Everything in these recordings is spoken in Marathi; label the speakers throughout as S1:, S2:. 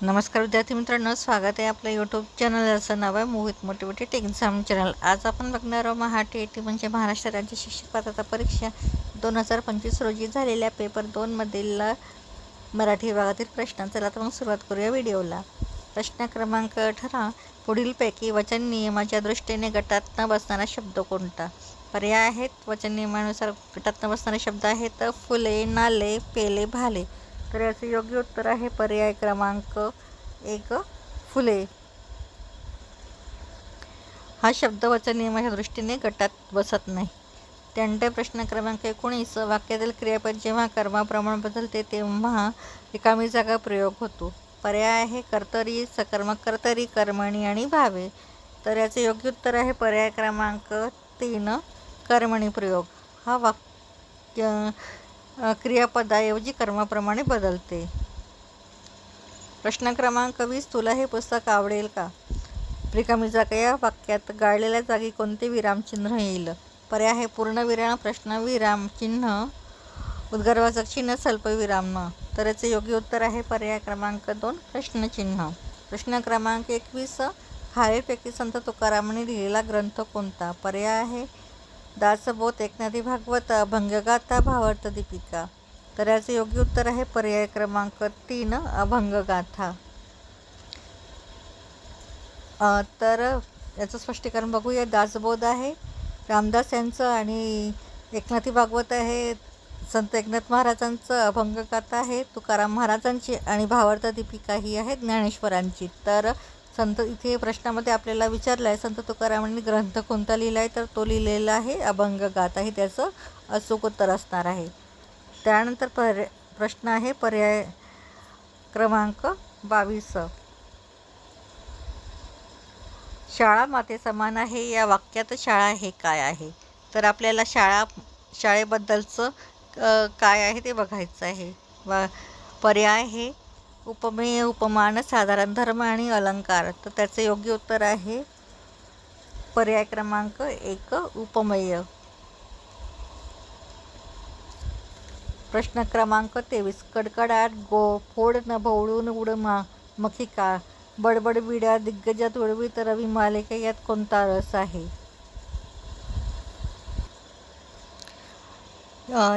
S1: नमस्कार विद्यार्थी मित्रांनो, स्वागत आहे आपल्या यूट्यूब चॅनल. असं नाव आहे मोहित मोटिवेटेड एक्झाम चॅनल. आज आपण बघणार आहोत MHAT म्हणजे महाराष्ट्र राज्य शिक्षक पात्रता परीक्षा 2025 रोजी झालेल्या पेपर 2 मधील मराठी विभागातील प्रश्न. चला तर मग सुरुवात करूया व्हिडिओला. प्रश्न क्रमांक 18. पुढीलपैकी वचन नियमाच्या दृष्टीने गटात न बसणारा शब्द कोणता? पर्याय आहेत. वचन नियमानुसार गटात न बसणारे शब्द आहेत फुले, नाले, पेले, भाले. तर याचे योग्य उत्तर आहे पर्याय क्रमांक 1 फुले. हा शब्द वचन नियमाच्या दृष्टीने गटात बसत नाही. त्यानंतर प्रश्न क्रमांक 19. वाक्यातील क्रियापद जेव्हा कर्माप्रमाण बदलते तेव्हा रिकामी जागा प्रयोग होतो. पर्याय आहे कर्तरी, सकर्मक कर्तरी, कर्मणी आणि भावे. तर याचे योग्य उत्तर आहे पर्याय क्रमांक 3 कर्मणी प्रयोग. हा वाक्य क्रियापदाऐवजी कर्माप्रमाणे बदलते. प्रश्न क्रमांक 20. तुला हे पुस्तक आवडेल का? रिकामी जागा या वाक्यात गाळलेल्या जागी कोणते विरामचिन्ह येईल? पर्याय आहे पूर्णविराम, प्रश्नविराम चिन्ह, उद्गारवाचक चिन्ह, स्वल्पविराम. तर याचे योग्य उत्तर आहे पर्याय क्रमांक 2 प्रश्नचिन्ह. प्रश्न क्रमांक 21. खालीलपैकी संत तुकारामांनी लिहिलेला ग्रंथ कोणता? पर्याय आहे दासबोध, एकनाथी भागवत, अभंगगाथा, भावार्थ दीपिका. तर याचे योग्य उत्तर आहे पर्याय क्रमांक 3 अभंगगाथा. तर याचं स्पष्टीकरण बघूया. दासबोध आहे रामदास यांचं आणि एकनाथी भागवत आहे संत एकनाथ महाराजांचं, अभंगगाथा आहे तुकाराम महाराजांची आणि भावार्थ दीपिका ही आहे ज्ञानेश्वरांची. तर संत इथे प्रश्नामध्ये आपल्याला विचारलं आहे संत तुकारामांनी ग्रंथ कोणता लिहिला आहे, तर तो लिहिलेला आहे अभंगगाथा. हे त्याचं अचूक उत्तर असणार आहे. त्यानंतर प्रश्न आहे पर्याय क्रमांक 22. शाळा माते समान आहे या वाक्यात शाळा हे काय आहे? तर आपल्याला शाळेबद्दलचं काय आहे ते बघायचं आहे. पर्याय हे उपमेय, उपमान, साधारण धर्म आणि अलंकार. तर त्याचे योग्य उत्तर आहे पर्याय क्रमांक 1 उपमेय. प्रश्न क्रमांक 23. कडकडाट, फोड न भोवळून उड मखिका, बडबड विड्या, दिग्गजात उडवीत रवी मालिका यात कोणता रस आहे?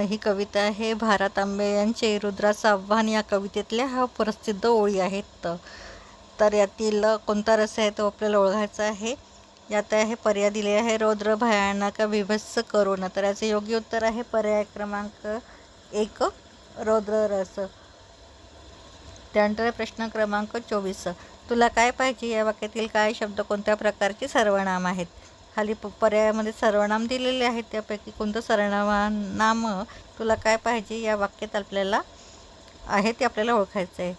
S1: ही कविता आहे भा. तांबे यांचे रुद्राचं आव्हान या कवितेतल्या हा प्रसिद्ध ओळी आहेत. तर यातील कोणता रस आहे तो आपल्याला ओळखायचा आहे. यात आहे पर्याय दिले आहे रौद्र, भयानक, विभत्स, करुण. तर याचे योग्य उत्तर आहे पर्याय क्रमांक 1 रौद्र रस. त्यानंतर प्रश्न क्रमांक 24. तुला काय पाहिजे या वाक्यातील काय शब्द कोणत्या प्रकारचे सर्वनाम आहेत? खाली पर्यायामध्ये सर्वनाम दिलेले आहेत. त्यापैकी कोणतं सर्वनाम तुला काय पाहिजे या वाक्यात आपल्याला आहे ते आपल्याला ओळखायचं आहे.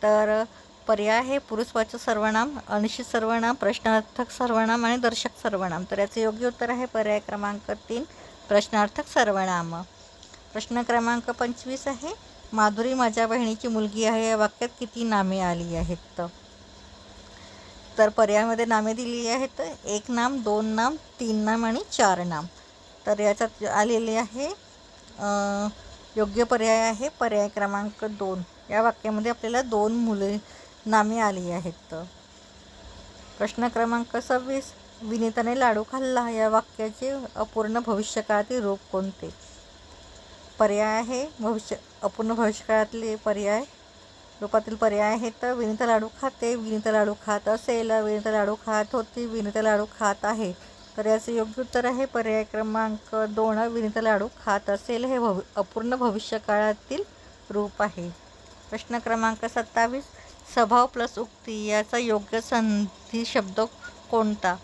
S1: तर पर्याय आहे पुरुषवाचक सर्वनाम, अनिश्चित सर्वनाम, प्रश्नार्थक सर्वनाम आणि दर्शक सर्वनाम. तर याचे योग्य उत्तर आहे पर्याय क्रमांक 3 प्रश्नार्थक सर्वनाम. प्रश्न क्रमांक 25 आहे माधुरी माझ्या बहिणीची मुलगी आहे या वाक्यात किती नामे आली आहेत? तर पर्यायामध्ये नामे दिली आहेत 1 नाम, 2 नाम, 3 नाम आणि 4 नाम. तर याच्यात आलेले आहे योग्य पर्याय आहे पर्याय क्रमांक 2. या वाक्यामध्ये आपल्याला 2 नामे आली आहेत. प्रश्न क्रमांक 26. विनीताने लाडू खाल्ला या वाक्याचे अपूर्ण भविष्यकाळातील रूप कोणते? पर्याय आहे अपूर्ण भविष्यकाळातले पर्याय रूपातील पर्याय आहेत विनीता लाडू खाते, विनीता लाडू खात असेल, विनीता लाडू खात होती, विनीता लाडू खात आहे. तर याचे योग्य उत्तर आहे पर्याय क्रमांक 2 विनीता लाडू खात असेल. हे अपूर्ण भविष्यकाळातील रूप आहे. प्रश्न क्रमांक 27. स्वभाव प्लस उक्ती याचा योग्य संधी शब्द कोणता?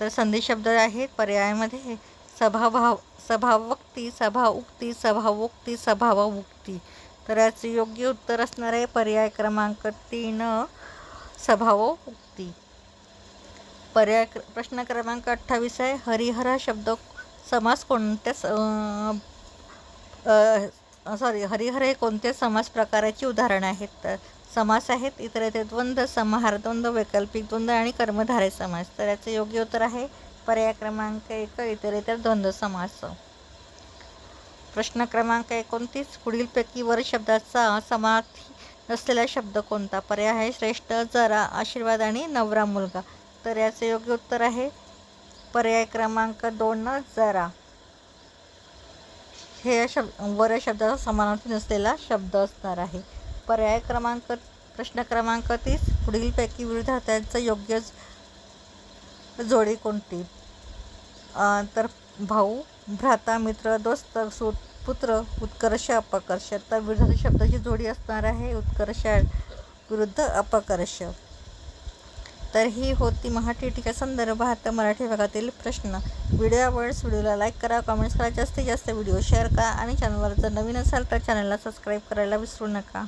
S1: तर संधी शब्द आहेत पर्यायामध्ये स्वभावोक्ती, स्वभावोक्ती, स्वभावोक्ती, स्वभावोक्ती. तर याचे योग्य उत्तर असणार आहे पर्याय क्रमांक 3 स्वभावोक्ती. प्रश्न क्रमांक 28 आहे हरिहर हा शब्द समास हरिहर हे कोणत्या समास प्रकाराची उदाहरण आहेत? समास आहेत इतरेतर द्वंद्व, समाहार द्वंद्व, वैकल्पिक द्वंद्व आणि कर्मधारय समास. तर याचे योग्य उत्तर आहे पर्याय क्रमांक 1 इतरेतर द्वंद्व समास. प्रश्न क्रमांक 29. पुढीलपैकी वर शब्दाचा नसलेला शब्द कोणता? पर्याय आहे श्रेष्ठ, जरा, आशीर्वाद आणि नवरा मुलगा. तर याचे योग्य उत्तर आहे पर्याय क्रमांक 2 जरा. हे वर या शब्दाचा समानार्थी नसलेला शब्द असणार आहे. प्रश्न क्रमांक 30. पुढीलपैकी विरुद्धार्थांचं योग्य जोडी कोणती? तर भाऊ, भ्राता, मित्र, दोस्त, सूत, पुत्र, उत्कर्ष, अपकर्ष. तर विरुद्ध शब्दाची जोडी असणार आहे उत्कर्ष विरुद्ध अपकर्ष. तर ही होती मराठी टीका संदर्भात मराठी भागातील प्रश्न. व्हिडिओ आवडल्यास व्हिडिओला लाईक करा, कमेंट्स करा, जास्तीत जास्त व्हिडिओ शेअर करा आणि चॅनलवर जर नवीन असाल तर चॅनलला सबस्क्राईब करायला विसरू नका.